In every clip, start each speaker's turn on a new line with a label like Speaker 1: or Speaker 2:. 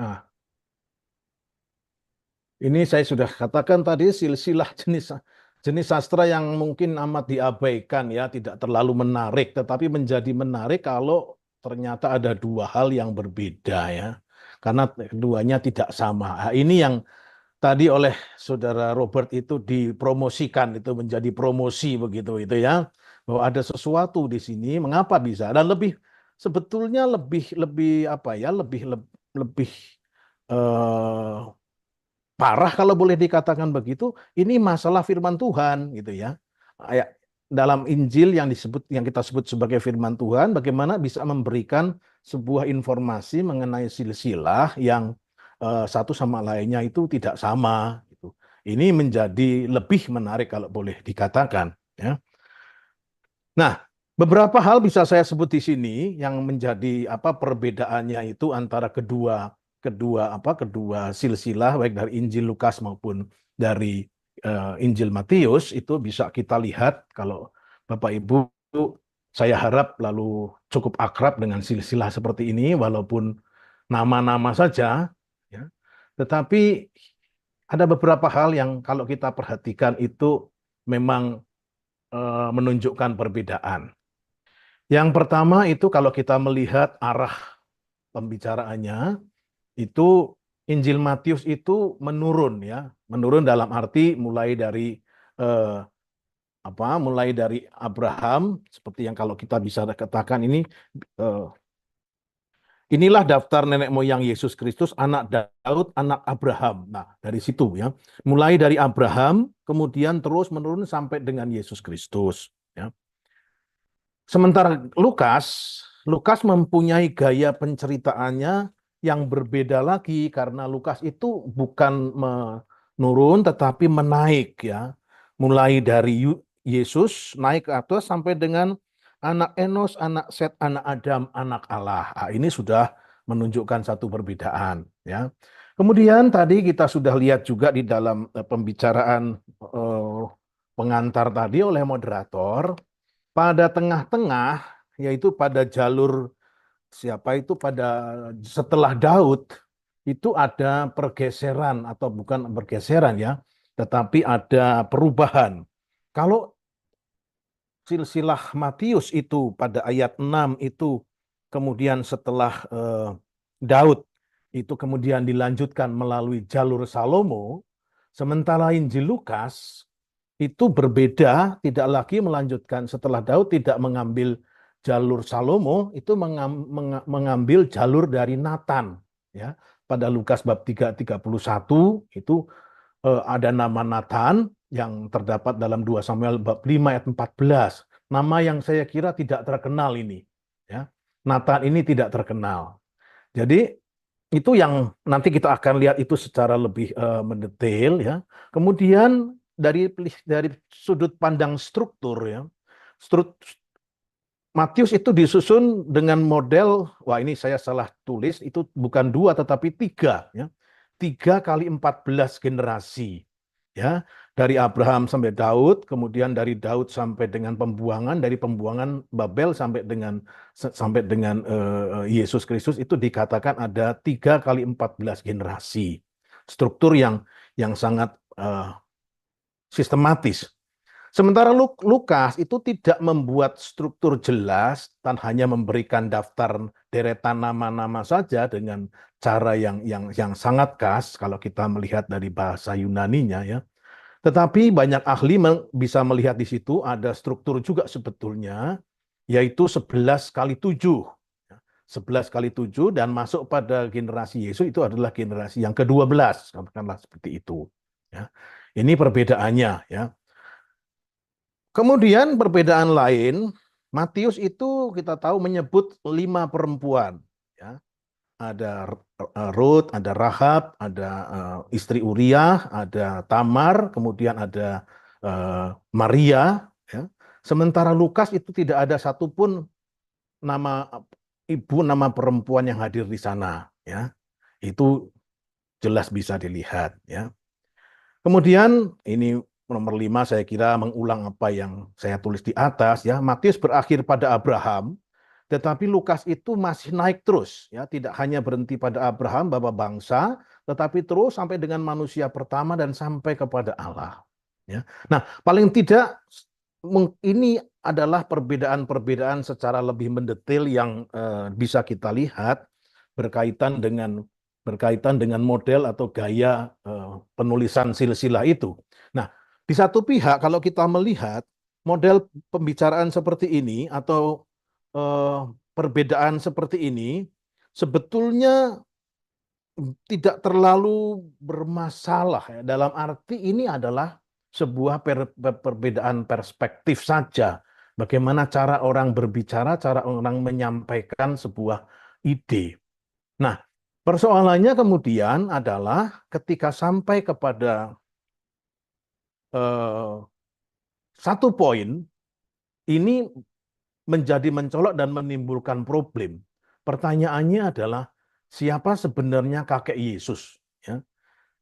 Speaker 1: Nah, ini saya sudah katakan tadi silsilah jenis sastra yang mungkin amat diabaikan ya, tidak terlalu menarik, tetapi menjadi menarik kalau ternyata ada dua hal yang berbeda ya. Karena keduanya tidak sama. Nah, ini yang tadi oleh Saudara Robert itu dipromosikan, itu menjadi promosi begitu itu ya. Bahwa ada sesuatu di sini, mengapa bisa? Dan lebih sebetulnya lebih lebih apa ya? Lebih eh, parah kalau boleh dikatakan begitu, ini masalah firman Tuhan gitu ya. Ayat dalam Injil yang kita sebut sebagai firman Tuhan, bagaimana bisa memberikan sebuah informasi mengenai silsilah yang satu sama lainnya itu tidak sama gitu. Ini menjadi lebih menarik kalau boleh dikatakan ya. Nah, beberapa hal bisa saya sebut di sini yang menjadi apa perbedaannya itu antara kedua kedua apa kedua silsilah baik dari Injil Lukas maupun dari Injil Matius itu bisa kita lihat kalau Bapak Ibu saya harap lalu cukup akrab dengan silsilah seperti ini walaupun nama-nama saja ya. Tetapi ada beberapa hal yang kalau kita perhatikan itu memang menunjukkan perbedaan. Yang pertama itu kalau kita melihat arah pembicaraannya, itu Injil Matius itu menurun ya, menurun dalam arti eh, mulai dari Abraham seperti yang kalau kita bisa katakan ini eh, inilah daftar nenek moyang Yesus Kristus, anak Daud, anak Abraham. Nah, dari situ ya, mulai dari Abraham, kemudian terus menurun sampai dengan Yesus Kristus. Ya. Sementara Lukas mempunyai gaya penceritaannya yang berbeda lagi karena Lukas itu bukan menurun tetapi menaik ya. Mulai dari Yesus naik ke atas sampai dengan anak Enos, anak Set, anak Adam, anak Allah. Ah, ini sudah menunjukkan satu perbedaan ya. Kemudian tadi kita sudah lihat juga di dalam pembicaraan eh, pengantar tadi oleh moderator pada tengah-tengah, yaitu pada jalur siapa itu pada setelah Daud, itu ada pergeseran atau bukan pergeseran ya, tetapi ada perubahan. Kalau silsilah Matius itu pada ayat 6 itu kemudian setelah Daud itu kemudian dilanjutkan melalui jalur Salomo, sementara Injil Lukas itu berbeda, tidak lagi melanjutkan setelah Daud tidak mengambil jalur Salomo, itu mengambil jalur dari Nathan ya. Pada Lukas bab 3:31 itu ada nama Nathan yang terdapat dalam 2 Samuel bab 5 ayat 14. Nama yang saya kira tidak terkenal ini ya. Nathan ini tidak terkenal. Jadi itu yang nanti kita akan lihat itu secara lebih mendetail ya. Kemudian dari sudut pandang struktur ya, strut, Matius itu disusun dengan model, wah ini saya salah tulis, itu bukan dua tetapi tiga ya, 3 kali 14 generasi ya, dari Abraham sampai Daud, kemudian dari Daud sampai dengan pembuangan, dari pembuangan Babel sampai dengan Yesus Kristus itu dikatakan ada 3 kali 14 generasi, struktur yang sangat sistematis. Sementara Lukas itu tidak membuat struktur jelas dan hanya memberikan daftar deretan nama-nama saja dengan cara yang sangat khas kalau kita melihat dari bahasa Yunaninya ya. Tetapi banyak ahli bisa melihat di situ ada struktur juga sebetulnya, yaitu 11 kali 7. 11 kali 7 dan masuk pada generasi Yesus itu adalah generasi yang ke-12, katakanlah seperti itu. Ya. Ini perbedaannya ya. Kemudian perbedaan lain, Matius itu kita tahu menyebut 5 perempuan. Ya. Ada Ruth, ada Rahab, ada istri Uriah, ada Tamar, kemudian ada Maria. Ya. Sementara Lukas itu tidak ada satupun nama ibu, nama perempuan yang hadir di sana. Ya. Itu jelas bisa dilihat. Ya. Kemudian ini nomor 5 saya kira mengulang apa yang saya tulis di atas. Ya. Matius berakhir pada Abraham. tetapi Lukas itu masih naik terus, ya, tidak hanya berhenti pada Abraham, bapa bangsa, tetapi terus sampai dengan manusia pertama dan sampai kepada Allah. Ya. Nah, paling tidak ini adalah perbedaan-perbedaan secara lebih mendetail yang bisa kita lihat berkaitan dengan model atau gaya penulisan silsilah itu. Nah, di satu pihak kalau kita melihat model pembicaraan seperti ini atau perbedaan seperti ini sebetulnya tidak terlalu bermasalah ya. Dalam arti ini adalah sebuah perbedaan perspektif saja. Bagaimana cara orang berbicara, cara orang menyampaikan sebuah ide. Nah, persoalannya kemudian adalah ketika sampai kepada eh, satu poin, ini menjadi mencolok dan menimbulkan problem. Pertanyaannya adalah siapa sebenarnya kakek Yesus? Ya.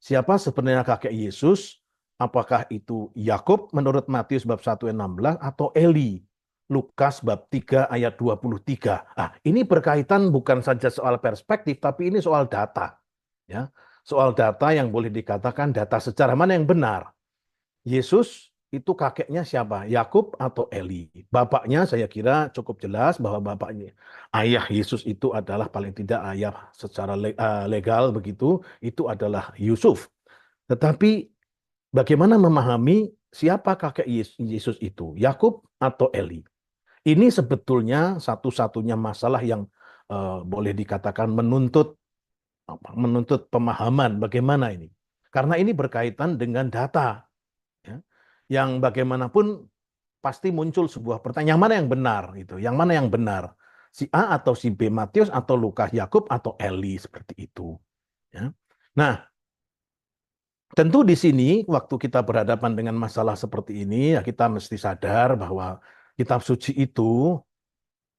Speaker 1: Siapa sebenarnya kakek Yesus? Apakah itu Yakub menurut Matius bab 1 ayat 16 atau Eli? Lukas bab 3 ayat 23. Ah, ini berkaitan bukan saja soal perspektif, tapi ini soal data. Ya. Soal data yang boleh dikatakan data sejarah mana yang benar. Yesus itu kakeknya siapa? Yakub atau Eli? Bapaknya saya kira cukup jelas bahwa bapaknya ayah Yesus itu adalah paling tidak ayah secara legal begitu, itu adalah Yusuf. Tetapi bagaimana memahami siapa kakek Yesus itu? Yakub atau Eli? Ini sebetulnya satu-satunya masalah yang boleh dikatakan menuntut pemahaman bagaimana ini. Karena ini berkaitan dengan data. Ya. Yang bagaimanapun pasti muncul sebuah pertanyaan, yang mana yang benar gitu, yang mana yang benar, si A atau si B, Matius atau Lukas, Yakub atau Eli, seperti itu. Ya. Nah, tentu di sini waktu kita berhadapan dengan masalah seperti ini, ya kita mesti sadar bahwa kitab suci itu,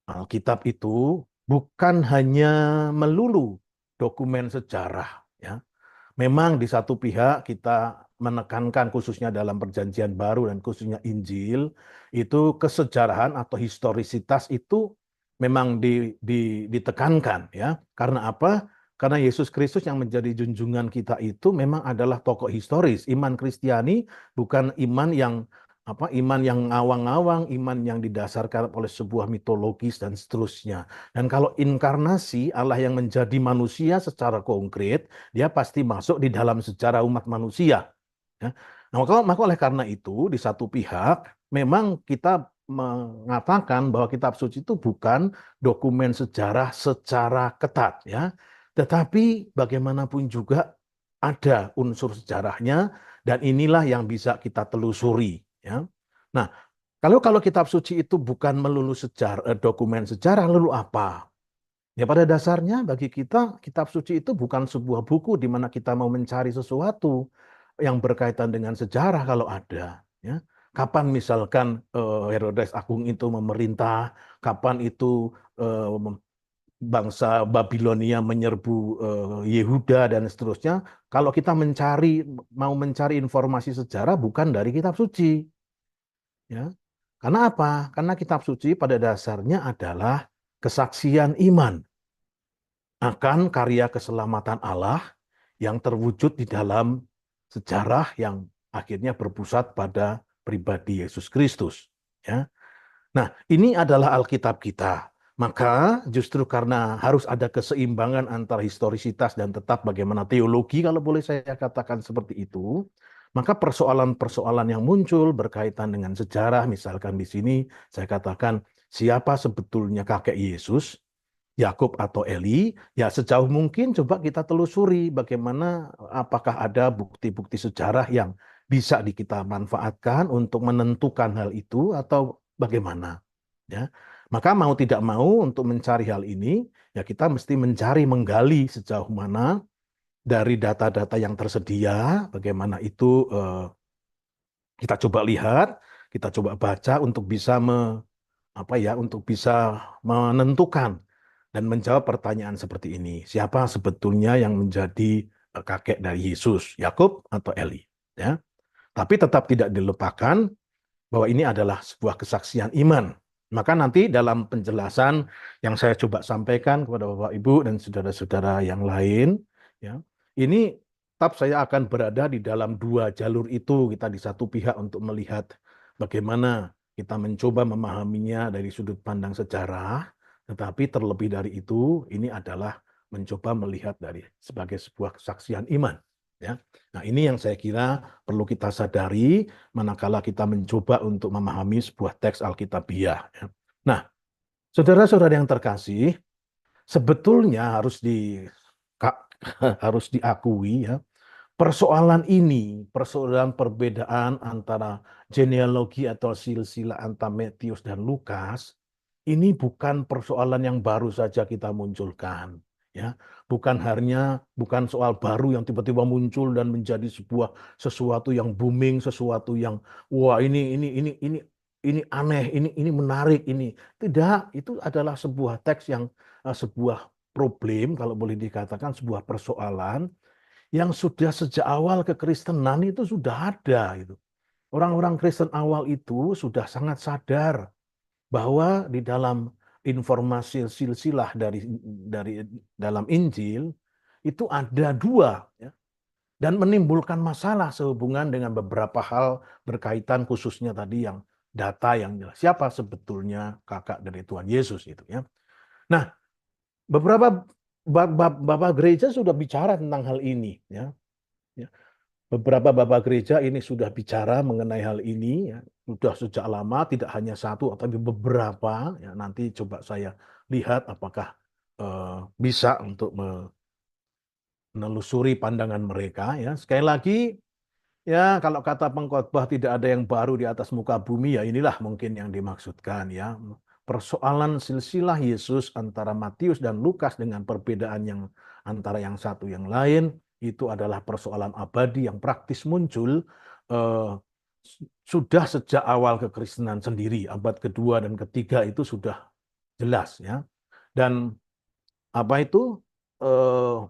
Speaker 1: Alkitab itu bukan hanya melulu dokumen sejarah, ya. Memang di satu pihak kita menekankan khususnya dalam Perjanjian Baru dan khususnya Injil, itu kesejarahan atau historisitas itu memang ditekankan ya. Karena apa? Karena Yesus Kristus yang menjadi junjungan kita itu memang adalah tokoh historis. Iman Kristiani bukan iman yang ngawang-ngawang, iman yang didasarkan oleh sebuah mitologis dan seterusnya. Dan kalau inkarnasi Allah yang menjadi manusia secara konkret, dia pasti masuk di dalam sejarah umat manusia. Ya. Nah, maka oleh karena itu, di satu pihak, memang kita mengatakan bahwa kitab suci itu bukan dokumen sejarah secara ketat, ya. Tetapi bagaimanapun juga ada unsur sejarahnya, dan inilah yang bisa kita telusuri. Ya. Nah, kalau kitab suci itu bukan melulu dokumen sejarah, lalu apa? Ya pada dasarnya bagi kita kitab suci itu bukan sebuah buku di mana kita mau mencari sesuatu yang berkaitan dengan sejarah kalau ada. Ya. Kapan misalkan Herodes Agung itu memerintah, kapan itu bangsa Babilonia menyerbu Yehuda dan seterusnya. Kalau kita mau mencari informasi sejarah bukan dari kitab suci. Ya. Karena apa? Karena kitab suci pada dasarnya adalah kesaksian iman akan karya keselamatan Allah yang terwujud di dalam sejarah yang akhirnya berpusat pada pribadi Yesus Kristus. Ya. Nah, ini adalah Alkitab kita. Maka justru karena harus ada keseimbangan antara historisitas dan tetap bagaimana teologi, kalau boleh saya katakan seperti itu, maka persoalan-persoalan yang muncul berkaitan dengan sejarah, misalkan di sini saya katakan siapa sebetulnya kakek Yesus, Yakub atau Eli, ya sejauh mungkin coba kita telusuri bagaimana apakah ada bukti-bukti sejarah yang bisa kita manfaatkan untuk menentukan hal itu atau bagaimana. Ya. Maka mau tidak mau untuk mencari hal ini, ya kita mesti menggali sejauh mana dari data-data yang tersedia, bagaimana itu kita coba lihat, kita coba baca untuk bisa untuk bisa menentukan dan menjawab pertanyaan seperti ini. Siapa sebetulnya yang menjadi kakek dari Yesus, Yakub atau Eli? Ya. Tapi tetap tidak dilupakan bahwa ini adalah sebuah kesaksian iman. Maka nanti dalam penjelasan yang saya coba sampaikan kepada Bapak Ibu dan saudara-saudara yang lain, ya, ini tetap saya akan berada di dalam dua jalur itu. Kita di satu pihak untuk melihat bagaimana kita mencoba memahaminya dari sudut pandang sejarah, tetapi terlebih dari itu, ini adalah mencoba melihat dari sebagai sebuah kesaksian iman. Ya. Nah, ini yang saya kira perlu kita sadari manakala kita mencoba untuk memahami sebuah teks Alkitabiah. Ya. Nah, saudara-saudara yang terkasih, sebetulnya harus diakui ya, persoalan ini, persoalan perbedaan antara genealogi atau silsilah antara Matius dan Lukas, ini bukan persoalan yang baru saja kita munculkan. Ya, bukan soal baru yang tiba-tiba muncul dan menjadi sesuatu yang booming, sesuatu yang wah ini aneh, ini menarik, ini tidak. Itu adalah sebuah teks yang sebuah problem, kalau boleh dikatakan sebuah persoalan yang sudah sejak awal kekristenan itu sudah ada gitu. Orang-orang Kristen awal itu sudah sangat sadar bahwa di dalam informasi silsilah dari dalam Injil itu ada dua ya, dan menimbulkan masalah sehubungan dengan beberapa hal berkaitan khususnya tadi yang data yang jelas siapa sebetulnya kakak dari Tuhan Yesus itu ya. Nah, beberapa bapak gereja sudah bicara tentang hal ini ya. Ya. Beberapa bapak gereja ini sudah bicara mengenai hal ini, ya. Sudah sejak lama, tidak hanya satu, tapi beberapa. Ya, nanti coba saya lihat apakah bisa untuk menelusuri pandangan mereka. Ya, sekali lagi, ya kalau kata pengkhotbah tidak ada yang baru di atas muka bumi, ya inilah mungkin yang dimaksudkan. Ya, persoalan silsilah Yesus antara Matius dan Lukas dengan perbedaan yang antara yang satu yang lain itu adalah persoalan abadi yang praktis muncul eh, sudah sejak awal kekristenan sendiri, abad kedua dan ketiga itu sudah jelas ya. Dan apa itu eh,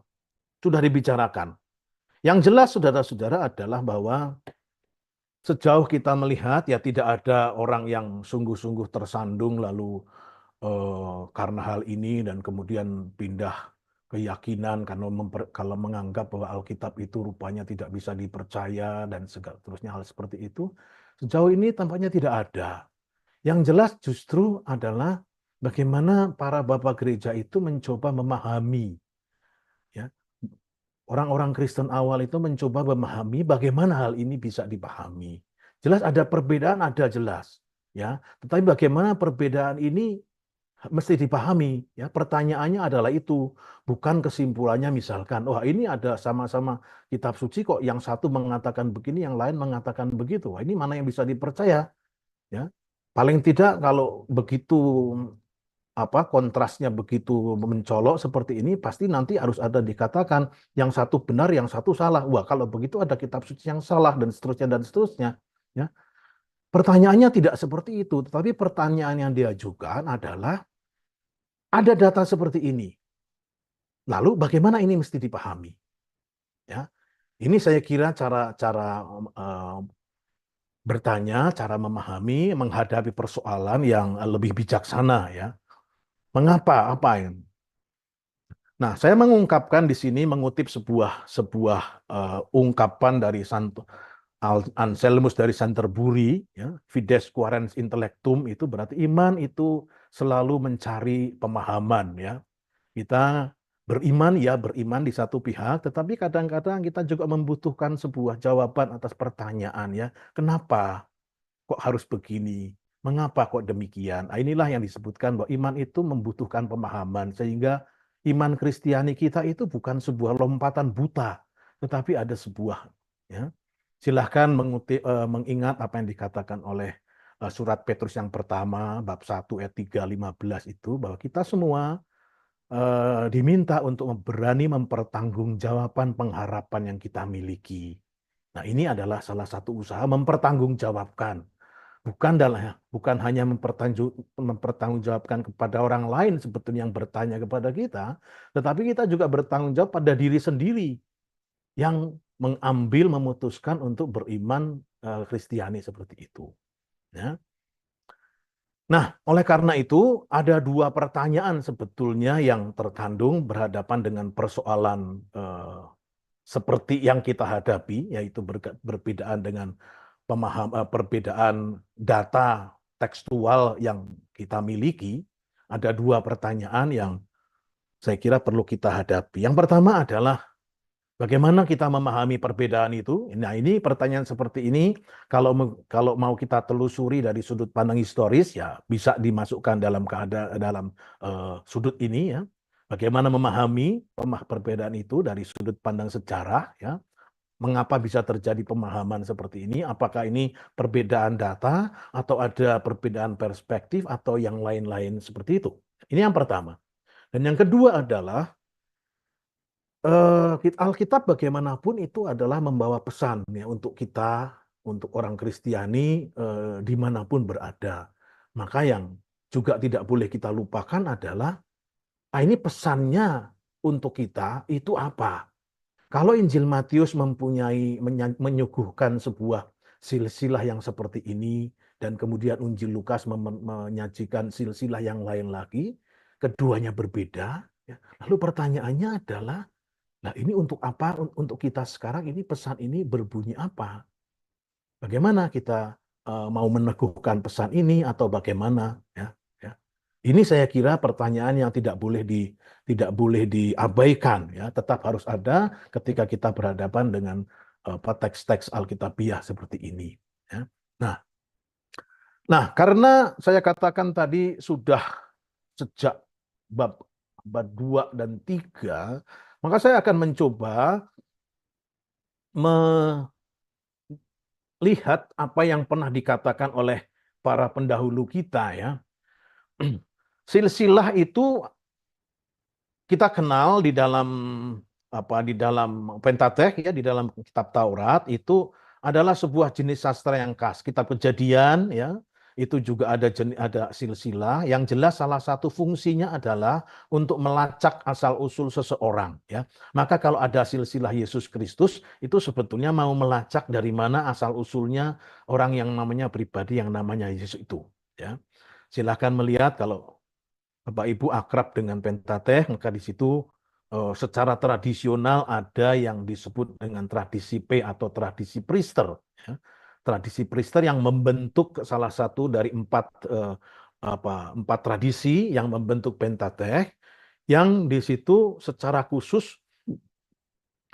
Speaker 1: sudah dibicarakan. Yang jelas saudara-saudara adalah bahwa sejauh kita melihat ya tidak ada orang yang sungguh-sungguh tersandung lalu karena hal ini dan kemudian pindah keyakinan karena kalau menganggap bahwa Alkitab itu rupanya tidak bisa dipercaya dan segala terusnya hal seperti itu. Sejauh ini tampaknya tidak ada. Yang jelas justru adalah bagaimana para bapak gereja itu mencoba memahami ya. Orang-orang Kristen awal itu mencoba memahami bagaimana hal ini bisa dipahami. Jelas ada perbedaan, ada jelas, ya. Tetapi bagaimana perbedaan ini mesti dipahami, ya. Pertanyaannya adalah itu, bukan kesimpulannya misalkan, wah ini ada sama-sama kitab suci kok, yang satu mengatakan begini, yang lain mengatakan begitu. Wah, ini mana yang bisa dipercaya, ya. Paling tidak kalau begitu kontrasnya begitu mencolok seperti ini pasti nanti harus ada dikatakan yang satu benar yang satu salah. Wah, kalau begitu ada kitab suci yang salah dan seterusnya dan seterusnya ya. Pertanyaannya tidak seperti itu, tetapi pertanyaan yang diajukan adalah ada data seperti ini. Lalu bagaimana ini mesti dipahami? Ya. Ini saya kira cara-cara bertanya, cara memahami, menghadapi persoalan yang lebih bijaksana ya. Mengapa? Apa yang Nah, saya mengungkapkan di sini mengutip sebuah ungkapan dari Anselmus dari Canterbury, ya, Fides Quaerens Intellectum itu berarti iman itu selalu mencari pemahaman, ya. Kita beriman ya beriman di satu pihak, tetapi kadang-kadang kita juga membutuhkan sebuah jawaban atas pertanyaan, ya. Kenapa kok harus begini? Mengapa kok demikian? Nah, inilah yang disebutkan bahwa iman itu membutuhkan pemahaman sehingga iman Kristiani kita itu bukan sebuah lompatan buta, tetapi ada sebuah ya. Silahkan mengingat apa yang dikatakan oleh surat Petrus yang pertama bab 1 ayat 3-15 itu bahwa kita semua diminta untuk berani mempertanggungjawabkan pengharapan yang kita miliki. Nah, ini adalah salah satu usaha mempertanggungjawabkan. Bukan hanya mempertanggungjawabkan kepada orang lain sebetulnya yang bertanya kepada kita, tetapi kita juga bertanggung jawab pada diri sendiri yang memutuskan untuk beriman Kristiani seperti itu. Ya. Nah, oleh karena itu ada dua pertanyaan sebetulnya yang terkandung berhadapan dengan persoalan seperti yang kita hadapi, yaitu berbedaan dengan perbedaan data tekstual yang kita miliki. Ada dua pertanyaan yang saya kira perlu kita hadapi. Yang pertama adalah bagaimana kita memahami perbedaan itu? Nah, ini pertanyaan seperti ini kalau mau kita telusuri dari sudut pandang historis ya bisa dimasukkan dalam sudut ini ya. Bagaimana memahami perbedaan itu dari sudut pandang sejarah ya. Mengapa bisa terjadi pemahaman seperti ini? Apakah ini perbedaan data atau ada perbedaan perspektif atau yang lain-lain seperti itu? Ini yang pertama. Dan yang kedua adalah Alkitab bagaimanapun itu adalah membawa pesan ya untuk kita, untuk orang Kristiani dimanapun berada. Maka yang juga tidak boleh kita lupakan adalah ini pesannya untuk kita itu apa? Kalau Injil Matius menyuguhkan sebuah silsilah yang seperti ini, dan kemudian Injil Lukas menyajikan silsilah yang lain lagi, keduanya berbeda. Ya. Lalu pertanyaannya adalah, nah ini untuk apa? Untuk kita sekarang ini pesan ini berbunyi apa? Bagaimana kita mau meneguhkan pesan ini atau bagaimana? Ya, ya. Ini saya kira pertanyaan yang tidak boleh diabaikan ya, tetap harus ada ketika kita berhadapan dengan teks-teks Alkitabiah seperti ini. Ya. Nah, karena saya katakan tadi sudah sejak bab 2 dan 3, maka saya akan mencoba melihat apa yang pernah dikatakan oleh para pendahulu kita ya. Silsilah itu kita kenal di dalam Pentatekh ya, di dalam kitab Taurat itu adalah sebuah jenis sastra yang khas. Kitab Kejadian ya, itu juga ada silsilah yang jelas salah satu fungsinya adalah untuk melacak asal-usul seseorang ya. Maka kalau ada silsilah Yesus Kristus itu sebetulnya mau melacak dari mana asal-usulnya orang yang namanya pribadi yang namanya Yesus itu ya. Silahkan melihat kalau Bapak Ibu akrab dengan Pentatekh, maka di situ secara tradisional ada yang disebut dengan tradisi P atau tradisi Priester. Ya. Tradisi Priester yang membentuk salah satu dari empat tradisi yang membentuk Pentatekh, yang di situ secara khusus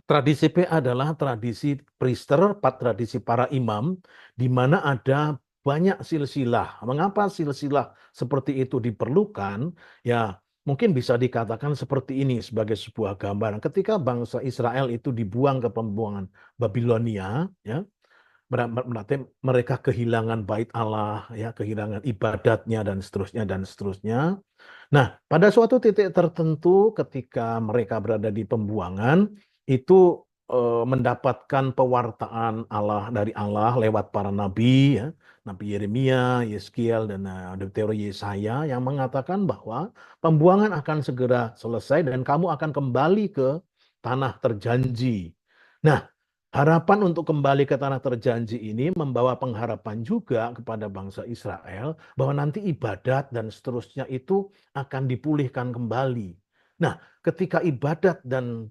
Speaker 1: tradisi P adalah tradisi priester, tradisi para imam, di mana ada banyak silsilah. Mengapa silsilah seperti itu diperlukan? Ya, mungkin bisa dikatakan seperti ini sebagai sebuah gambaran. Ketika bangsa Israel itu dibuang ke pembuangan Babilonia, ya, berarti mereka kehilangan bait Allah, ya, kehilangan ibadatnya dan seterusnya dan seterusnya. Nah, pada suatu titik tertentu ketika mereka berada di pembuangan, itu mendapatkan pewartaan Allah dari Allah lewat para nabi, ya, Nabi Yeremia, Yeskiel, dan Deuteronomi Yesaya yang mengatakan bahwa pembuangan akan segera selesai dan kamu akan kembali ke tanah terjanji. Nah, harapan untuk kembali ke tanah terjanji ini membawa pengharapan juga kepada bangsa Israel bahwa nanti ibadat dan seterusnya itu akan dipulihkan kembali. Nah, ketika ibadat dan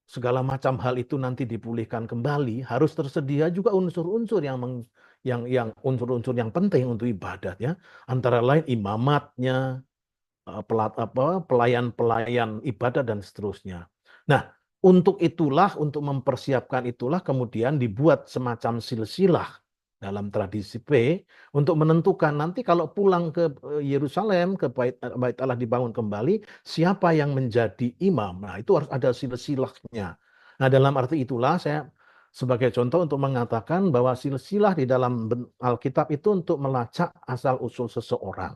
Speaker 1: segala macam hal itu nanti dipulihkan kembali, harus tersedia juga unsur-unsur unsur-unsur yang penting untuk ibadat ya. Antara lain imamatnya, pelayan-pelayan ibadah dan seterusnya. Nah, untuk mempersiapkan itulah kemudian dibuat semacam silsilah dalam tradisi P untuk menentukan nanti kalau pulang ke Yerusalem, ke bait Allah dibangun kembali, siapa yang menjadi imam. Nah, itu harus ada silsilahnya. Nah, dalam arti itulah saya sebagai contoh untuk mengatakan bahwa silsilah di dalam Alkitab itu untuk melacak asal-usul seseorang.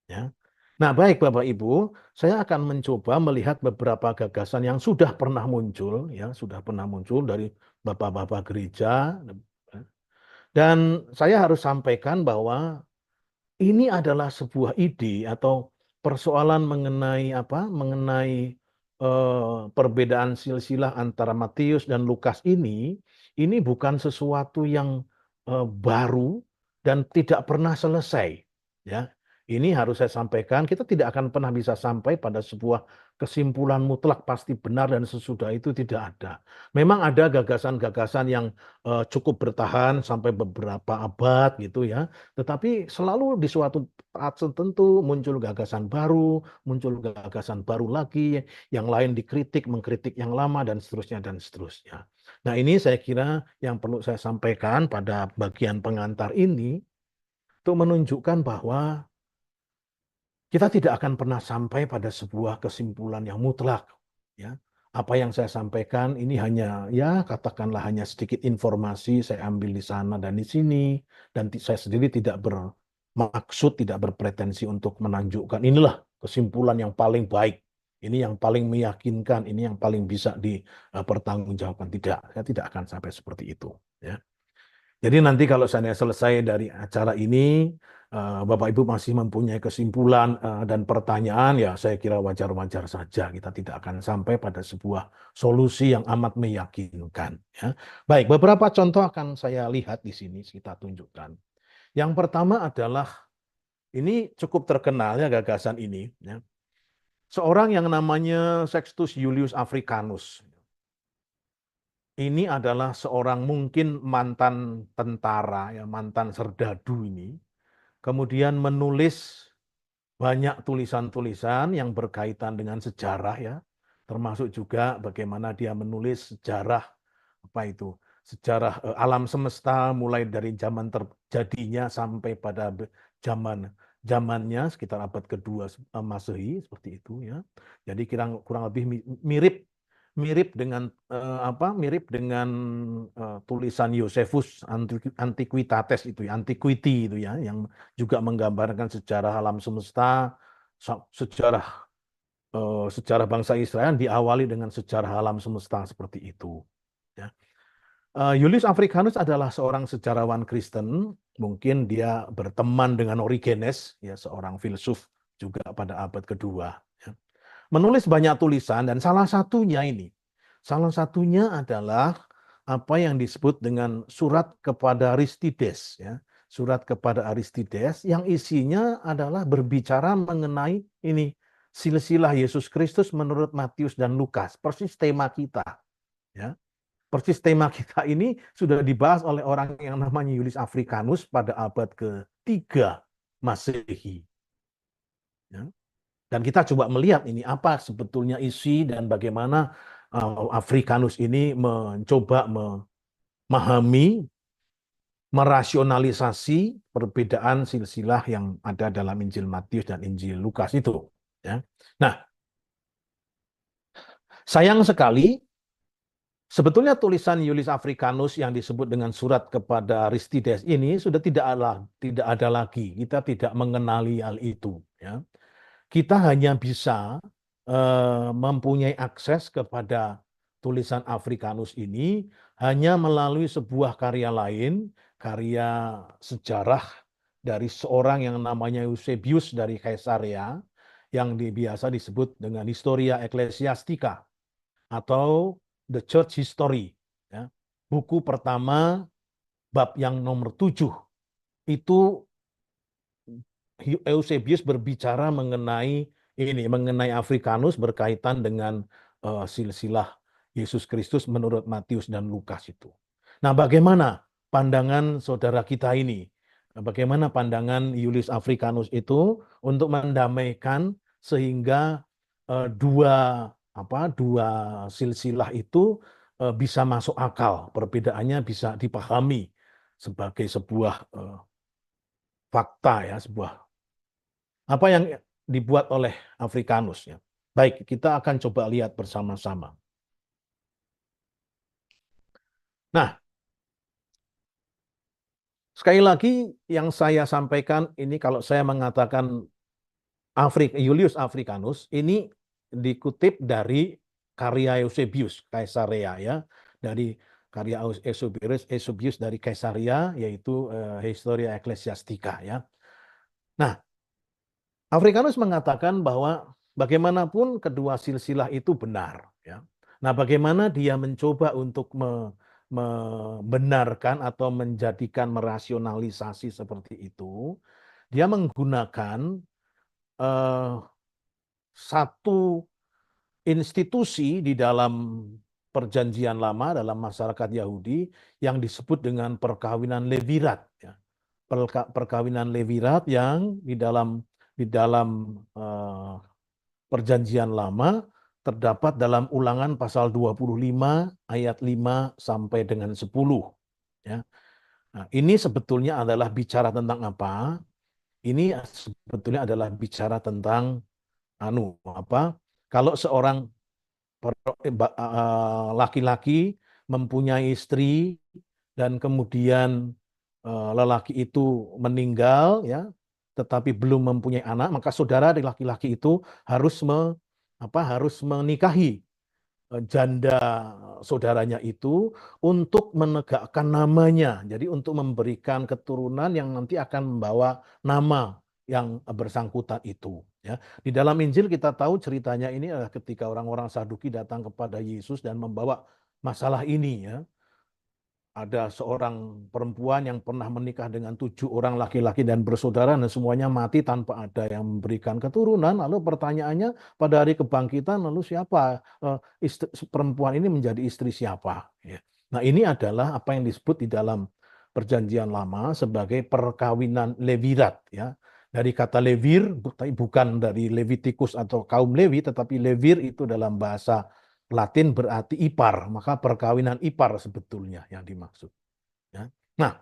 Speaker 1: Ya. Nah, baik Bapak Ibu, saya akan mencoba melihat beberapa gagasan yang sudah pernah muncul, ya, sudah pernah muncul dari bapak-bapak gereja, dan saya harus sampaikan bahwa ini adalah sebuah ide atau persoalan mengenai apa? Mengenai perbedaan silsilah antara Matius dan Lukas ini bukan sesuatu yang baru dan tidak pernah selesai. Ya, ini harus saya sampaikan. Kita tidak akan pernah bisa sampai pada sebuah kesimpulan mutlak pasti benar dan sesudah itu tidak ada. Memang ada gagasan-gagasan yang cukup bertahan sampai beberapa abad gitu ya. Tetapi selalu di suatu saat tertentu muncul gagasan baru, muncul gagasan baru lagi, yang lain dikritik, mengkritik yang lama dan seterusnya dan seterusnya. Nah, ini saya kira yang perlu saya sampaikan pada bagian pengantar ini untuk menunjukkan bahwa kita tidak akan pernah sampai pada sebuah kesimpulan yang mutlak. Ya, apa yang saya sampaikan ini hanya, ya katakanlah hanya sedikit informasi saya ambil di sana dan di sini, dan saya sendiri tidak bermaksud, tidak berpretensi untuk menunjukkan inilah kesimpulan yang paling baik, ini yang paling meyakinkan, ini yang paling bisa dipertanggungjawabkan. Tidak, saya tidak akan sampai seperti itu. Ya. Jadi nanti kalau saya selesai dari acara ini, Bapak Ibu masih mempunyai kesimpulan dan pertanyaan, ya saya kira wajar-wajar saja. Kita tidak akan sampai pada sebuah solusi yang amat meyakinkan. Ya. Baik, beberapa contoh akan saya lihat di sini, kita tunjukkan. Yang pertama adalah, ini cukup terkenal ya gagasan ini. Ya. Seorang yang namanya Sextus Julius Africanus. Ini adalah seorang mungkin mantan tentara, ya, mantan serdadu ini. Kemudian menulis banyak tulisan-tulisan yang berkaitan dengan sejarah ya, termasuk juga bagaimana dia menulis sejarah apa itu? Sejarah alam semesta mulai dari zaman terjadinya sampai pada zamannya sekitar abad kedua Masehi seperti itu ya. Jadi kurang lebih mirip mirip dengan mirip dengan tulisan Josephus Antiquitates itu ya, Antiquity itu ya, yang juga menggambarkan sejarah alam semesta, sejarah sejarah bangsa Israel diawali dengan sejarah alam semesta seperti itu. Ya. Julius Africanus adalah seorang sejarawan Kristen, mungkin dia berteman dengan Origenes, ya seorang filsuf juga pada abad kedua. Ya. Menulis banyak tulisan dan salah satunya adalah apa yang disebut dengan surat kepada Aristides, ya. Surat kepada Aristides yang isinya adalah berbicara mengenai ini silsilah Yesus Kristus menurut Matius dan Lukas, persis tema kita, ya. Persis tema kita ini sudah dibahas oleh orang yang namanya Julius Africanus pada abad ke-3 Masehi. Ya. Dan kita coba melihat ini apa sebetulnya isi dan bagaimana Africanus ini mencoba memahami, merasionalisasi perbedaan silsilah yang ada dalam Injil Matius dan Injil Lukas itu. Ya. Nah, sayang sekali, sebetulnya tulisan Julius Africanus yang disebut dengan surat kepada Aristides ini sudah tidak ada lagi. Kita tidak mengenali hal itu. Ya. Kita hanya bisa mempunyai akses kepada tulisan Africanus ini hanya melalui sebuah karya lain, karya sejarah dari seorang yang namanya Eusebius dari Caesarea, yang biasa disebut dengan Historia Ecclesiastica atau The Church History. Ya. Buku pertama bab yang nomor 7 itu Eusebius berbicara mengenai Africanus berkaitan dengan silsilah Yesus Kristus menurut Matius dan Lukas itu. Nah, bagaimana pandangan saudara kita ini? Bagaimana pandangan Julius Africanus itu untuk mendamaikan sehingga dua silsilah itu bisa masuk akal, perbedaannya bisa dipahami sebagai sebuah fakta ya, sebuah apa yang dibuat oleh Africanus ya. Baik, kita akan coba lihat bersama-sama. Nah, sekali lagi yang saya sampaikan ini kalau saya mengatakan Julius Africanus ini dikutip dari karya Eusebius Caesarea ya, dari karya Eusebius dari Caesarea yaitu Historia Ecclesiastica ya. Nah, Africanus mengatakan bahwa bagaimanapun kedua silsilah itu benar. Ya. Nah, bagaimana dia mencoba untuk membenarkan atau menjadikan merasionalisasi seperti itu? Dia menggunakan eh, satu institusi di dalam perjanjian lama dalam masyarakat Yahudi yang disebut dengan perkawinan levirat, ya. Perkawinan levirat yang di dalam perjanjian lama terdapat dalam Ulangan pasal 25 ayat 5 sampai dengan 10, ya. Nah, ini sebetulnya adalah bicara tentang apa? Ini sebetulnya adalah bicara tentang apa? Kalau seorang laki-laki mempunyai istri dan kemudian lelaki itu meninggal, ya, tetapi belum mempunyai anak, maka saudara dari laki-laki itu harus menikahi janda saudaranya itu untuk menegakkan namanya. Jadi untuk memberikan keturunan yang nanti akan membawa nama yang bersangkutan itu. Ya. Di dalam Injil kita tahu ceritanya ini adalah ketika orang-orang Saduki datang kepada Yesus dan membawa masalah ini. Ya. Ada seorang perempuan yang pernah menikah dengan 7 orang laki-laki dan bersaudara dan semuanya mati tanpa ada yang memberikan keturunan. Lalu pertanyaannya pada hari kebangkitan, lalu siapa perempuan ini menjadi istri siapa? Ya. Nah, ini adalah apa yang disebut di dalam perjanjian lama sebagai perkawinan levirat, ya. Dari kata levir, bukan dari Levitikus atau kaum Lewi, tetapi levir itu dalam bahasa Latin berarti ipar, maka perkawinan ipar sebetulnya yang dimaksud. Ya. Nah,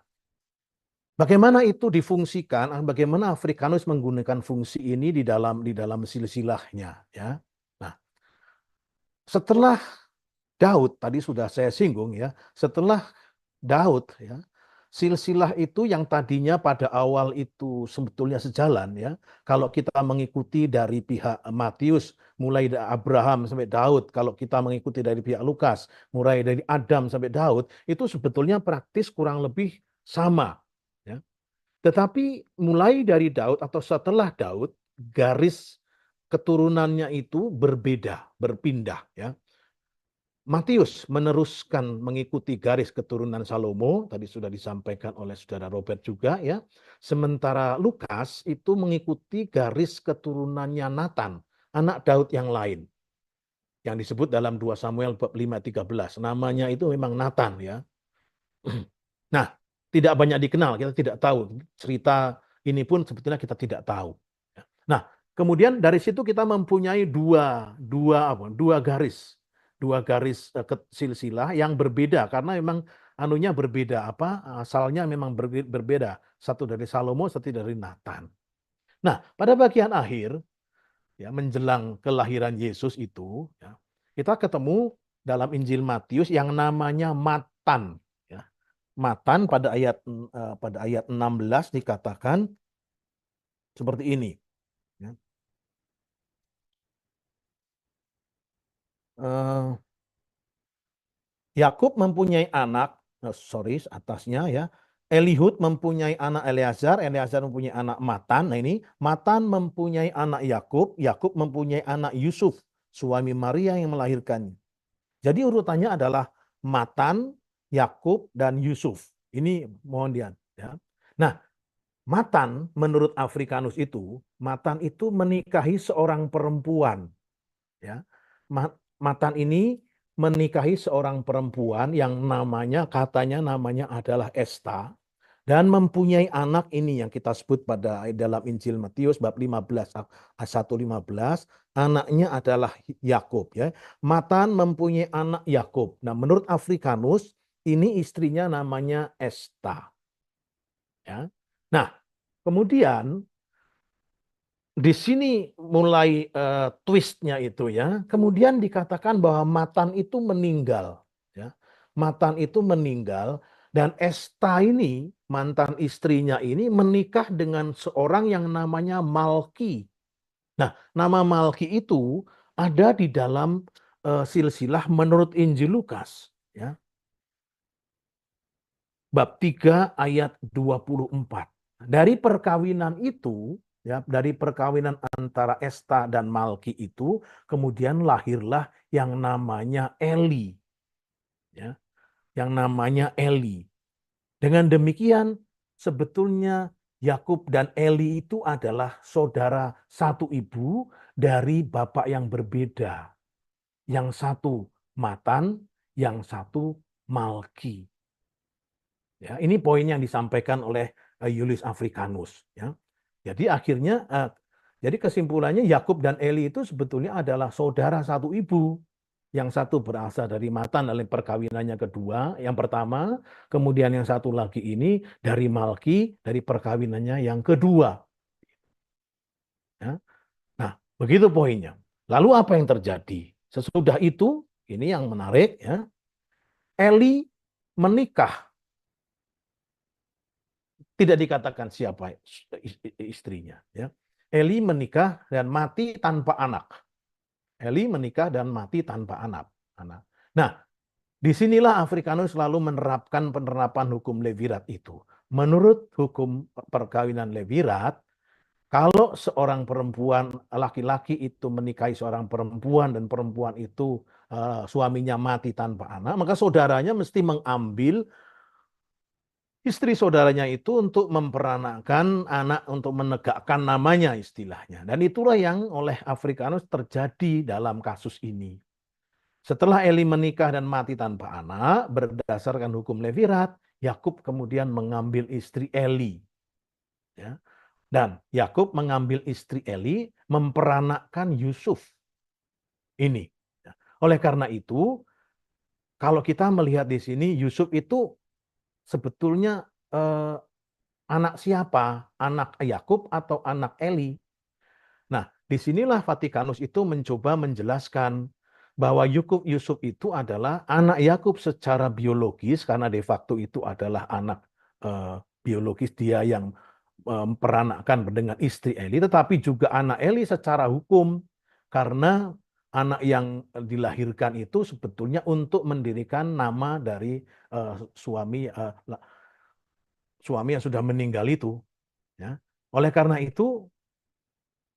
Speaker 1: bagaimana itu difungsikan? Bagaimana Afrikanus menggunakan fungsi ini di dalam silsilahnya? Ya. Nah, setelah Daud tadi sudah saya singgung, ya, setelah Daud, ya, silsilah itu yang tadinya pada awal itu sebetulnya sejalan, ya. Kalau kita mengikuti dari pihak Matius mulai dari Abraham sampai Daud, kalau kita mengikuti dari pihak Lukas mulai dari Adam sampai Daud, itu sebetulnya praktis kurang lebih sama, ya. Tetapi mulai dari Daud atau setelah Daud, garis keturunannya itu berbeda, berpindah, ya. Matius meneruskan mengikuti garis keturunan Salomo, tadi sudah disampaikan oleh saudara Robert juga, ya. Sementara Lukas itu mengikuti garis keturunannya Nathan, anak Daud yang lain, yang disebut dalam 2 Samuel bab 5:13. Namanya itu memang Nathan, ya. Nah, tidak banyak dikenal, kita tidak tahu. Cerita ini pun sebetulnya kita tidak tahu. Nah, kemudian dari situ kita mempunyai dua garis. Dua garis silsilah yang berbeda karena memang anunya berbeda, asalnya memang berbeda. Satu dari Salomo, satu dari Nathan. Nah, pada bagian akhir, ya, menjelang kelahiran Yesus itu, ya, kita ketemu dalam Injil Matius yang namanya Matan, ya. Matan pada ayat 16 dikatakan seperti ini, ya. Yakub mempunyai anak, atasnya, ya. Elihud mempunyai anak Eleazar, Eleazar mempunyai anak Matan. Nah, ini Matan mempunyai anak Yakub, Yakub mempunyai anak Yusuf, suami Maria yang melahirkannya. Jadi urutannya adalah Matan, Yakub, dan Yusuf. Ini mohon dia, ya. Nah, Matan menurut Afrikanus itu, Matan itu menikahi seorang perempuan, ya. Matan ini menikahi seorang perempuan yang katanya namanya adalah Esta, dan mempunyai anak ini yang kita sebut pada dalam Injil Matius bab 15 ayat 1-15, anaknya adalah Yakub, ya. Matan mempunyai anak Yakub. Nah, menurut Afrikanus ini istrinya namanya Esta, ya. Nah, kemudian di sini mulai twistnya itu, ya. Kemudian dikatakan bahwa Matan itu meninggal, ya. Matan itu meninggal dan Esta ini mantan istrinya ini menikah dengan seorang yang namanya Malki. Nah, nama Malki itu ada di dalam silsilah menurut Injil Lukas, ya. Bab 3 ayat 24. Dari perkawinan itu, ya, dari perkawinan antara Esta dan Malki itu, kemudian lahirlah yang namanya Eli, ya, yang namanya Eli. Dengan demikian, sebetulnya Yakub dan Eli itu adalah saudara satu ibu dari bapak yang berbeda. Yang satu Matan, yang satu Malki. Ya, ini poin yang disampaikan oleh Julius Africanus. Ya. Jadi akhirnya, jadi kesimpulannya Yakub dan Eli itu sebetulnya adalah saudara satu ibu. Yang satu berasal dari Matan dalam perkawinannya kedua, yang pertama, kemudian yang satu lagi ini dari Malki dari perkawinannya yang kedua. Ya. Nah, begitu poinnya. Lalu apa yang terjadi? Sesudah itu, ini yang menarik ya, Eli menikah. Tidak dikatakan siapa istrinya. Ya. Eli menikah dan mati tanpa anak. Eli menikah dan mati tanpa anak. Nah, disinilah Afrikanus selalu menerapkan penerapan hukum Levirat itu. Menurut hukum perkawinan Levirat, kalau seorang perempuan, laki-laki itu menikahi seorang perempuan dan perempuan itu suaminya mati tanpa anak, maka saudaranya mesti mengambil istri saudaranya itu untuk memperanakkan anak, untuk menegakkan namanya istilahnya. Dan itulah yang oleh Afrikanus terjadi dalam kasus ini. Setelah Eli menikah dan mati tanpa anak, berdasarkan hukum Levirat, Yakub kemudian mengambil istri Eli. Ya. Dan Yakub mengambil istri Eli, memperanakkan Yusuf. Ini. Ya. Oleh karena itu, kalau kita melihat di sini, Yusuf itu sebetulnya anak siapa? Anak Yakub atau anak Eli? Nah, disinilah Vatikanus itu mencoba menjelaskan bahwa Yusuf itu adalah anak Yakub secara biologis, karena de facto itu adalah anak biologis dia yang memperanakkan dengan istri Eli, tetapi juga anak Eli secara hukum, karena anak yang dilahirkan itu sebetulnya untuk mendirikan nama dari suami yang sudah meninggal itu. Ya. Oleh karena itu,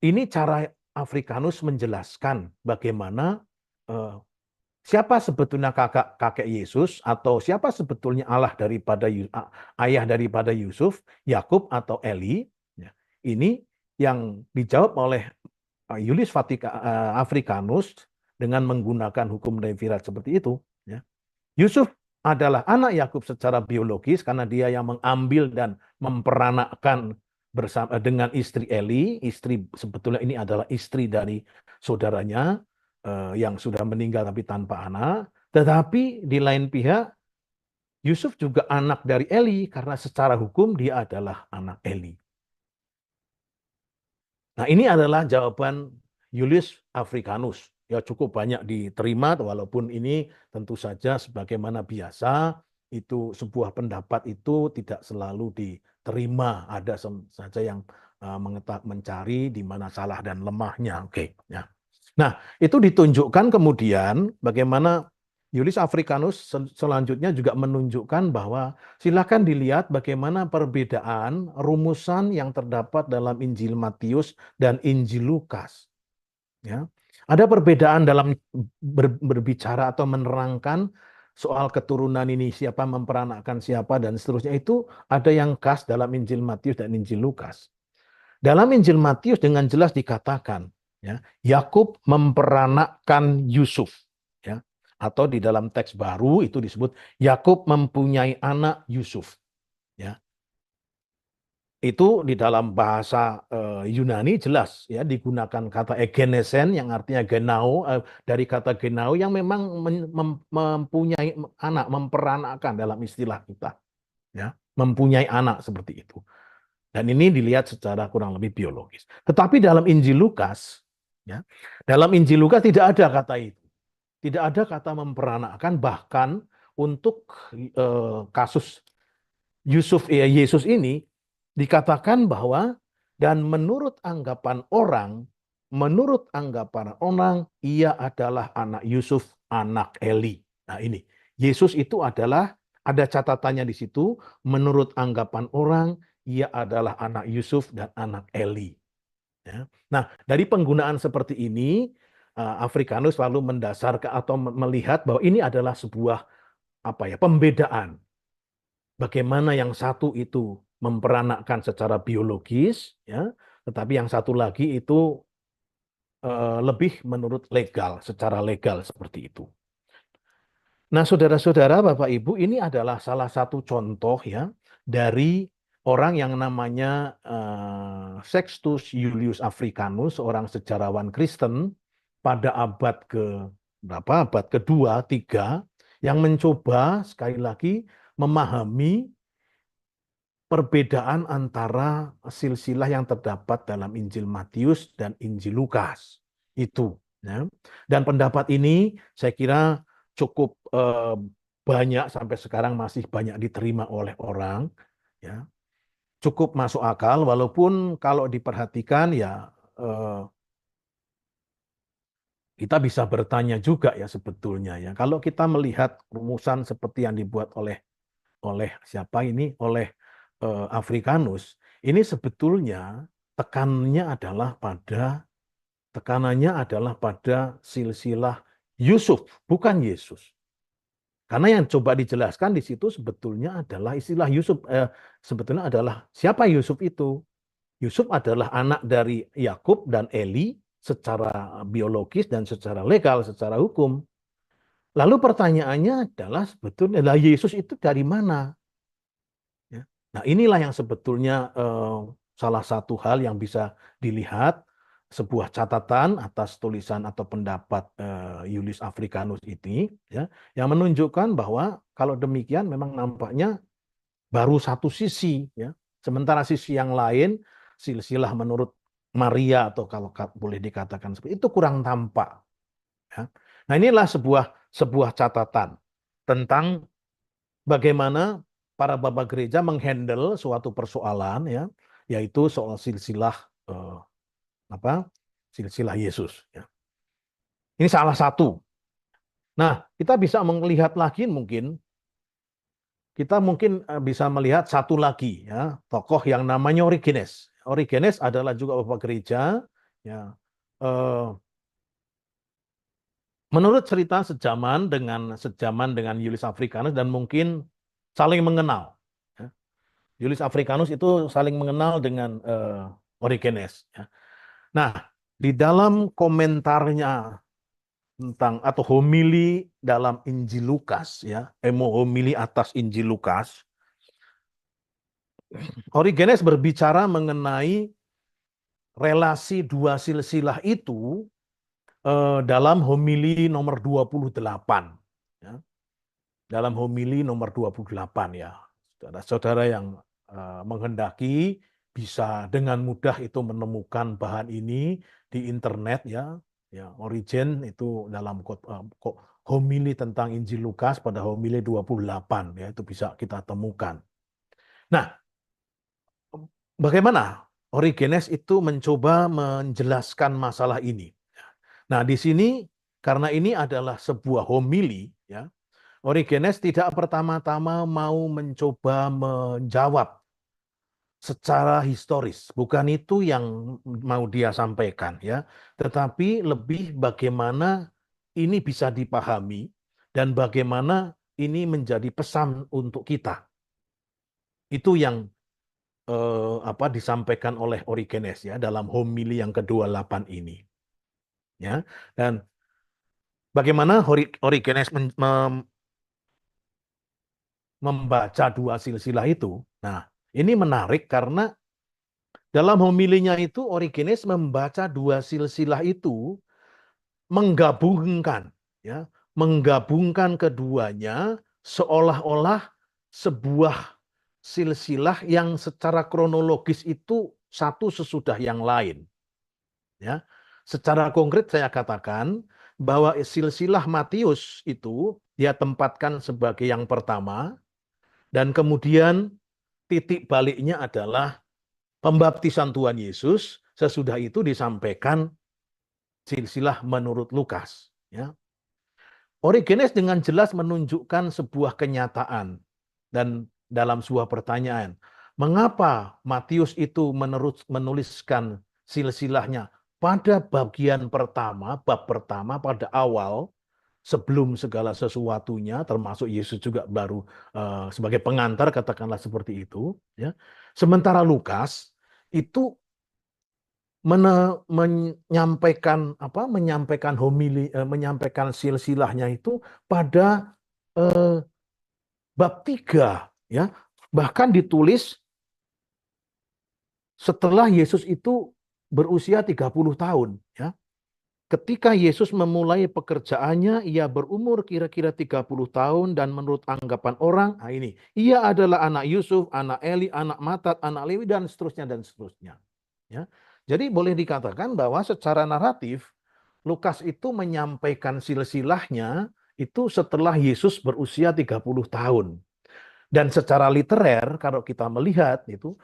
Speaker 1: ini cara Afrikanus menjelaskan bagaimana siapa sebetulnya kakek Yesus, atau siapa sebetulnya Allah daripada ayah daripada Yusuf, Yakub atau Eli. Ya. Ini yang dijawab oleh Julius Africanus dengan menggunakan hukum Levirat seperti itu. Ya. Yusuf adalah anak Yakub secara biologis karena dia yang mengambil dan memperanakkan bersama dengan istri Eli. Istri sebetulnya ini adalah istri dari saudaranya yang sudah meninggal tapi tanpa anak. Tetapi di lain pihak, Yusuf juga anak dari Eli karena secara hukum dia adalah anak Eli. Nah, ini adalah jawaban Julius Africanus. Ya, cukup banyak diterima, walaupun ini tentu saja sebagaimana biasa, itu sebuah pendapat itu tidak selalu diterima. Ada saja yang mencari di mana salah dan lemahnya. Oke, ya. Nah, itu ditunjukkan kemudian bagaimana Julius Africanus selanjutnya juga menunjukkan bahwa silakan dilihat bagaimana perbedaan rumusan yang terdapat dalam Injil Matius dan Injil Lukas. Ya. Ada perbedaan dalam berbicara atau menerangkan soal keturunan ini, siapa memperanakkan siapa dan seterusnya, itu ada yang khas dalam Injil Matius dan Injil Lukas. Dalam Injil Matius dengan jelas dikatakan, ya, Yakub memperanakkan Yusuf, ya, atau di dalam teks baru itu disebut Yakub mempunyai anak Yusuf, ya. Itu di dalam bahasa Yunani jelas ya digunakan kata egenesen yang artinya genao, dari kata genao yang memang mempunyai anak, memperanakkan dalam istilah kita, ya, mempunyai anak seperti itu. Dan ini dilihat secara kurang lebih biologis. Tetapi dalam Injil Lukas, ya, dalam Injil Lukas tidak ada kata itu. Tidak ada kata memperanakkan, bahkan untuk kasus Yesus ini dikatakan bahwa dan menurut anggapan orang, ia adalah anak Yusuf, anak Eli. Nah ini, Yesus itu adalah, ada catatannya di situ, menurut anggapan orang, ia adalah anak Yusuf dan anak Eli. Ya. Nah, dari penggunaan seperti ini, Afrikanus selalu mendasarkan atau melihat bahwa ini adalah sebuah pembedaan. Bagaimana yang satu itu memperanakkan secara biologis, ya, tetapi yang satu lagi itu lebih menurut legal, secara legal seperti itu. Nah, saudara-saudara, Bapak Ibu, ini adalah salah satu contoh ya dari orang yang namanya Sextus Julius Africanus, seorang sejarawan Kristen pada abad ke berapa? Abad kedua, tiga, yang mencoba sekali lagi memahami perbedaan antara silsilah yang terdapat dalam Injil Matius dan Injil Lukas. Itu. Ya. Dan pendapat ini saya kira cukup banyak sampai sekarang masih banyak diterima oleh orang. Ya. Cukup masuk akal, walaupun kalau diperhatikan ya kita bisa bertanya juga ya sebetulnya ya. Kalau kita melihat rumusan seperti yang dibuat oleh siapa ini? Oleh Africanus, ini sebetulnya tekanannya adalah pada silsilah Yusuf, bukan Yesus. Karena yang coba dijelaskan di situ sebetulnya adalah istilah Yusuf, sebetulnya adalah siapa Yusuf itu? Yusuf adalah anak dari Yakub dan Eli secara biologis dan secara legal, secara hukum. Lalu pertanyaannya adalah sebetulnya Yesus itu dari mana? Ya. Nah, inilah yang sebetulnya salah satu hal yang bisa dilihat, sebuah catatan atas tulisan atau pendapat Julius Africanus ini, ya, yang menunjukkan bahwa kalau demikian memang nampaknya baru satu sisi, ya. Sementara sisi yang lain, silsilah menurut Maria atau kalau boleh dikatakan seperti itu kurang tampak. Ya. Nah, inilah sebuah catatan tentang bagaimana para bapak gereja menghandle suatu persoalan, ya, yaitu soal silsilah eh, silsilah Yesus. Ya. Ini salah satu. Nah, kita bisa melihat lagi kita mungkin bisa melihat satu lagi ya tokoh yang namanya Origenes. Origenes adalah juga bapak gereja. Ya. Eh, Menurut cerita sejaman dengan Julius Africanus dan mungkin saling mengenal. Ya. Julius Africanus itu saling mengenal dengan Origenes. Ya. Nah, di dalam komentarnya tentang atau homili dalam Injil Lukas, ya, homili atas Injil Lukas, Origenes berbicara mengenai relasi dua silsilah itu dalam homili nomor 28. Ya. Dalam homili nomor 28 ya. Saudara-saudara yang menghendaki bisa dengan mudah itu menemukan bahan ini di internet ya. Ya, Origen itu dalam homili tentang Injil Lukas pada homili 28 ya itu bisa kita temukan. Nah, bagaimana Origenes itu mencoba menjelaskan masalah ini? Nah, di sini karena ini adalah sebuah homili ya, Origenes tidak pertama-tama mau mencoba menjawab secara historis, bukan itu yang mau dia sampaikan ya, tetapi lebih bagaimana ini bisa dipahami dan bagaimana ini menjadi pesan untuk kita. Itu yang disampaikan oleh Origenes ya dalam homili yang ke-28 ini. Ya. Dan bagaimana Origenes membaca dua silsilah itu? Nah, ini menarik karena dalam homilinya itu Origenes membaca dua silsilah itu menggabungkan ya, menggabungkan keduanya seolah-olah sebuah silsilah yang secara kronologis itu satu sesudah yang lain. Ya. Secara konkret saya katakan bahwa silsilah Matius itu dia tempatkan sebagai yang pertama dan kemudian titik baliknya adalah pembaptisan Tuhan Yesus, sesudah itu disampaikan silsilah menurut Lukas. Ya. Origenes dengan jelas menunjukkan sebuah kenyataan dan dalam sebuah pertanyaan, mengapa Matius itu menuliskan silsilahnya pada bagian pertama, bab pertama pada awal, sebelum segala sesuatunya, termasuk Yesus juga baru sebagai pengantar, katakanlah seperti itu. Ya. Sementara Lukas itu menyampaikan menyampaikan silsilahnya itu pada bab 3, ya. Bahkan ditulis setelah Yesus itu berusia 30 tahun, ya. Ketika Yesus memulai pekerjaannya, ia berumur kira-kira 30 tahun dan menurut anggapan orang, ini, ia adalah anak Yusuf, anak Eli, anak Matat, anak Lewi, dan seterusnya, dan seterusnya. Ya. Jadi boleh dikatakan bahwa secara naratif, Lukas itu menyampaikan silsilahnya itu setelah Yesus berusia 30 tahun. Dan secara literer, kalau kita melihat itu,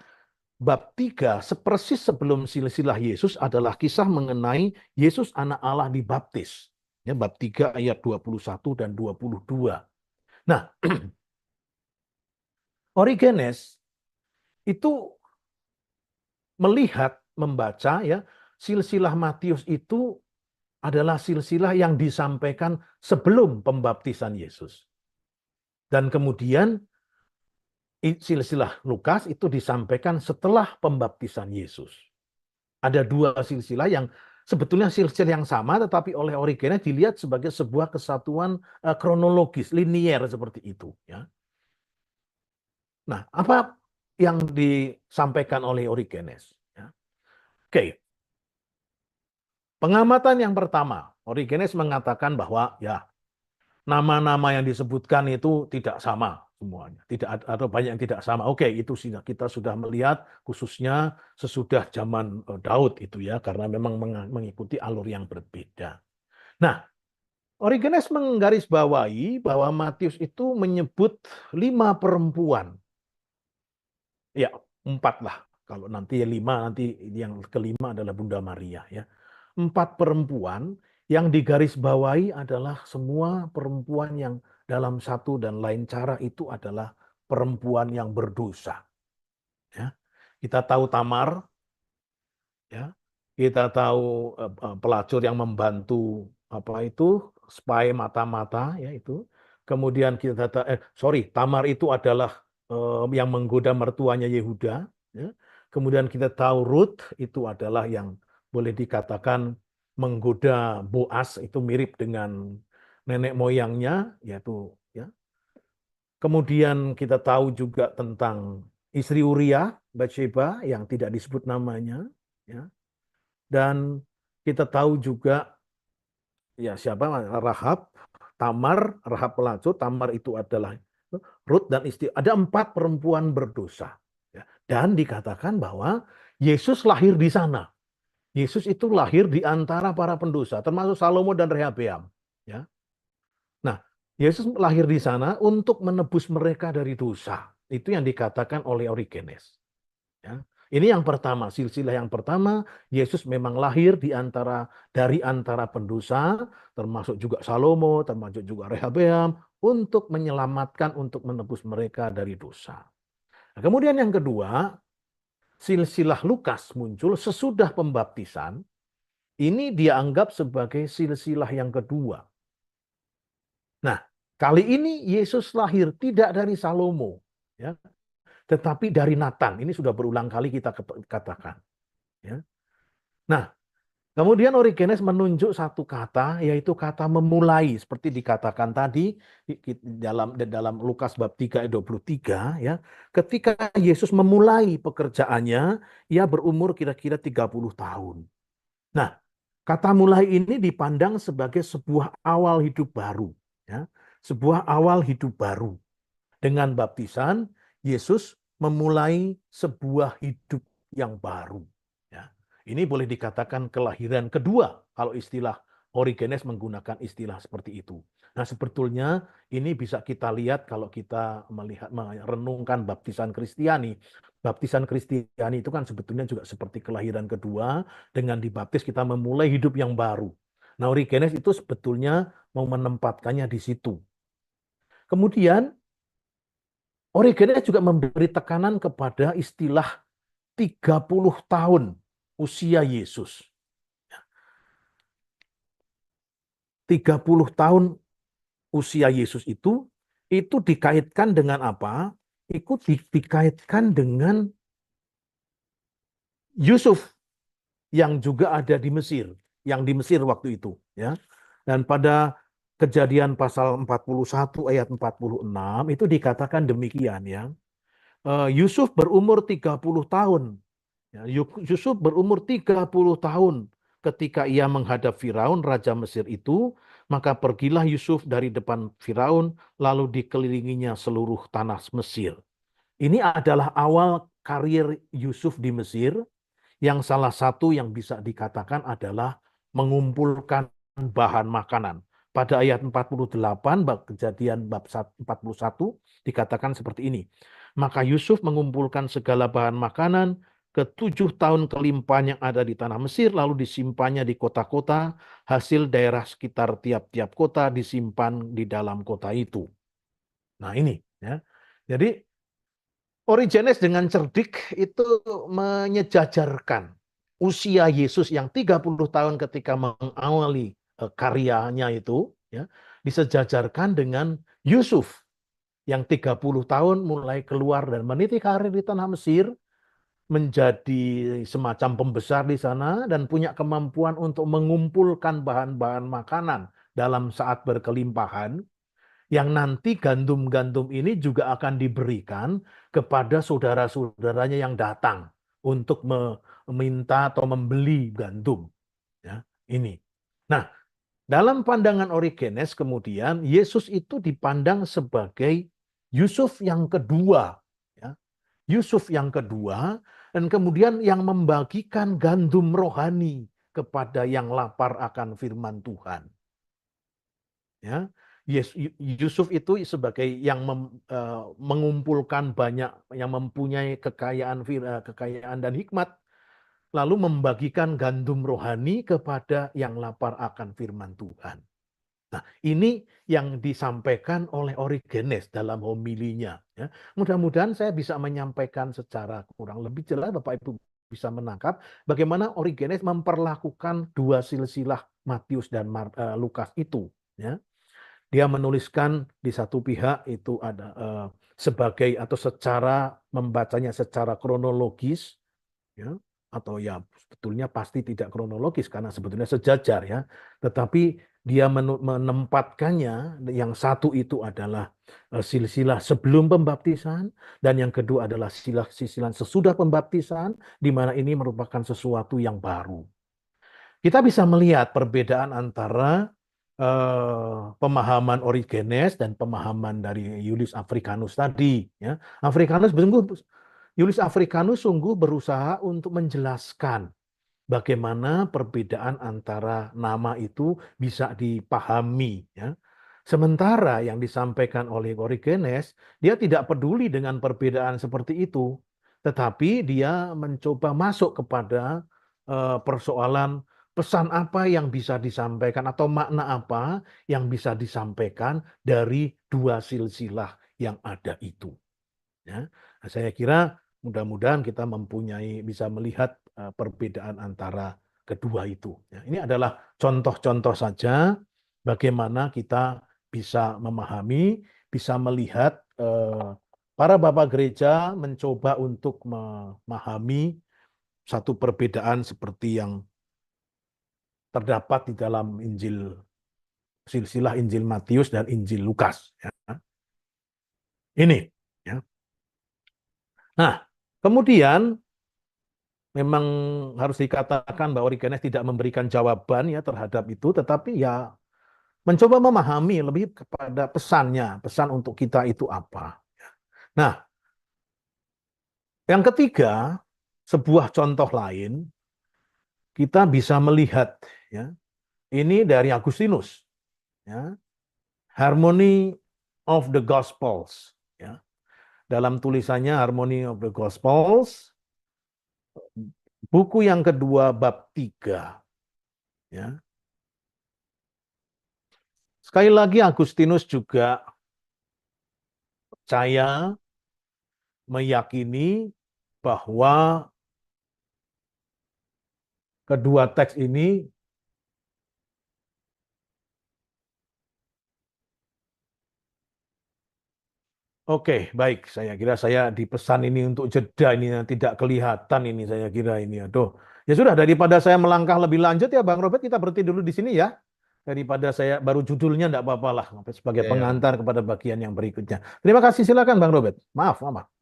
Speaker 1: bab 3, sepersis sebelum silsilah Yesus adalah kisah mengenai Yesus anak Allah dibaptis. Ya, bab 3 ayat 21 dan 22. Nah, Origenes itu melihat, membaca, ya, silsilah Matius itu adalah silsilah yang disampaikan sebelum pembaptisan Yesus. Dan kemudian silsilah Lukas itu disampaikan setelah pembaptisan Yesus. Ada dua silsilah yang sebetulnya silsilah yang sama, tetapi oleh Origenes dilihat sebagai sebuah kesatuan kronologis, linier seperti itu. Ya. Nah, apa yang disampaikan oleh Origenes? Ya. Oke, pengamatan yang pertama, Origenes mengatakan bahwa ya nama-nama yang disebutkan itu tidak sama semuanya, tidak atau banyak yang tidak sama. Oke, itu kita sudah melihat khususnya sesudah zaman Daud itu ya, karena memang mengikuti alur yang berbeda. Nah, Origenes menggarisbawahi bahwa Matius itu menyebut 5 perempuan. Ya, 4 lah. Kalau nanti 5, nanti yang kelima adalah Bunda Maria ya. 4 perempuan yang digarisbawahi adalah semua perempuan yang dalam satu dan lain cara itu adalah perempuan yang berdosa. Ya. Kita tahu Tamar, ya. Kita tahu pelacur yang membantu apa itu spy mata-mata ya itu. Kemudian kita Tamar itu adalah yang menggoda mertuanya Yehuda. Ya. Kemudian kita tahu Ruth itu adalah yang boleh dikatakan menggoda Boas, itu mirip dengan nenek moyangnya, yaitu ya. Kemudian kita tahu juga tentang istri Uria, Batsheba, yang tidak disebut namanya, ya. Dan kita tahu juga ya siapa Rahab, Tamar, Rahab pelacur, Tamar itu adalah Ruth dan istri. Ada 4 perempuan berdosa. Ya. Dan dikatakan bahwa Yesus lahir di sana. Yesus itu lahir di antara para pendosa, termasuk Salomo dan Rehabeam. Ya. Nah, Yesus lahir di sana untuk menebus mereka dari dosa. Itu yang dikatakan oleh Origenes. Ya. Ini yang pertama, silsilah yang pertama, Yesus memang lahir dari antara pendosa, termasuk juga Salomo, termasuk juga Rehabeam, untuk menyelamatkan, untuk menebus mereka dari dosa. Nah, kemudian yang kedua, silsilah Lukas muncul sesudah pembaptisan. Ini dianggap sebagai silsilah yang kedua. Nah, kali ini Yesus lahir tidak dari Salomo, ya, tetapi dari Nathan. Ini sudah berulang kali kita katakan. Ya. Nah, kemudian Origenes menunjuk satu kata, yaitu kata memulai, seperti dikatakan tadi dalam Lukas bab 3 ayat 23, ya. Ketika Yesus memulai pekerjaannya, ia berumur kira-kira 30 tahun. Nah, kata mulai ini dipandang sebagai sebuah awal hidup baru, ya. Sebuah awal hidup baru. Dengan baptisan, Yesus memulai sebuah hidup yang baru. Ya. Ini boleh dikatakan kelahiran kedua, kalau istilah Origenes menggunakan istilah seperti itu. Nah, sebetulnya ini bisa kita lihat kalau kita melihat merenungkan baptisan Kristiani. Baptisan Kristiani itu kan sebetulnya juga seperti kelahiran kedua, dengan dibaptis kita memulai hidup yang baru. Nah, Origenes itu sebetulnya mau menempatkannya di situ. Kemudian Origenes juga memberi tekanan kepada istilah 30 tahun usia Yesus. 30 tahun usia Yesus itu dikaitkan dengan apa? Itu dikaitkan dengan Yusuf yang juga ada di Mesir, yang di Mesir waktu itu, ya. Dan pada Kejadian pasal 41 ayat 46 itu dikatakan demikian, ya. Yusuf berumur 30 tahun. Ya, Yusuf berumur 30 tahun ketika ia menghadap Firaun, raja Mesir itu, maka pergilah Yusuf dari depan Firaun, lalu dikelilinginya seluruh tanah Mesir. Ini adalah awal karir Yusuf di Mesir, yang salah satu yang bisa dikatakan adalah mengumpulkan bahan makanan. Pada ayat 48, Kejadian bab 41, dikatakan seperti ini. Maka Yusuf mengumpulkan segala bahan makanan ke 7 tahun kelimpahan yang ada di tanah Mesir, lalu disimpannya di kota-kota, hasil daerah sekitar tiap-tiap kota disimpan di dalam kota itu. Nah ini, ya. Jadi Origenes dengan cerdik itu menyejajarkan usia Yesus yang 30 tahun ketika mengawali karyanya itu, ya, disejajarkan dengan Yusuf yang 30 tahun mulai keluar dan meniti karir di tanah Mesir, menjadi semacam pembesar di sana dan punya kemampuan untuk mengumpulkan bahan-bahan makanan dalam saat berkelimpahan, yang nanti gandum-gandum ini juga akan diberikan kepada saudara-saudaranya yang datang untuk meminta atau membeli gandum. Ya, ini. Nah, dalam pandangan Origenes kemudian Yesus itu dipandang sebagai Yusuf yang kedua. Ya. Yusuf yang kedua, dan kemudian yang membagikan gandum rohani kepada yang lapar akan firman Tuhan. Ya, Yusuf itu sebagai yang mengumpulkan banyak, yang mempunyai kekayaan dan hikmat, lalu membagikan gandum rohani kepada yang lapar akan firman Tuhan. Nah, ini yang disampaikan oleh Origenes dalam homilinya. Ya. Mudah-mudahan saya bisa menyampaikan secara kurang lebih jelas, Bapak Ibu bisa menangkap bagaimana Origenes memperlakukan dua silsilah Matius dan Lukas itu. Ya. Dia menuliskan di satu pihak itu ada sebagai atau secara membacanya secara kronologis, ya, atau ya sebetulnya pasti tidak kronologis karena sebetulnya sejajar, ya, tetapi dia menempatkannya, yang satu itu adalah silsilah sebelum pembaptisan dan yang kedua adalah silsilah sesudah pembaptisan, di mana ini merupakan sesuatu yang baru. Kita bisa melihat perbedaan antara pemahaman Origenes dan pemahaman dari Julius Africanus tadi. Ya. Julius Africanus sungguh berusaha untuk menjelaskan bagaimana perbedaan antara nama itu bisa dipahami. Ya. Sementara yang disampaikan oleh Origenes, dia tidak peduli dengan perbedaan seperti itu, tetapi dia mencoba masuk kepada persoalan pesan apa yang bisa disampaikan atau makna apa yang bisa disampaikan dari dua silsilah yang ada itu. Ya. Nah, saya kira mudah-mudahan kita bisa melihat perbedaan antara kedua itu. Ya, ini adalah contoh-contoh saja bagaimana kita bisa memahami, bisa melihat para bapak gereja mencoba untuk memahami satu perbedaan seperti yang terdapat di dalam silsilah Injil Matius dan Injil Lukas. Ya. Ini. Ya. Nah, kemudian memang harus dikatakan bahwa Origenes tidak memberikan jawaban ya terhadap itu, tetapi ya mencoba memahami lebih kepada pesannya, pesan untuk kita itu apa. Nah, yang ketiga, sebuah contoh lain, kita bisa melihat, ya, ini dari Agustinus, ya, Harmony of the Gospels, ya. Dalam tulisannya Harmony of the Gospels, buku yang kedua bab 3, ya. Sekali lagi Agustinus juga percaya, meyakini bahwa kedua teks ini Oke, baik. Saya kira saya dipesan ini untuk jeda ini yang tidak kelihatan ini saya kira ini. Aduh. Ya sudah daripada saya melangkah lebih lanjut ya Bang Robert kita berhenti dulu di sini ya. Daripada saya baru judulnya enggak apa-apa lah sebagai
Speaker 2: Ya, ya.
Speaker 1: pengantar kepada bagian yang berikutnya. Terima kasih silakan Bang Robert. Maaf, maaf.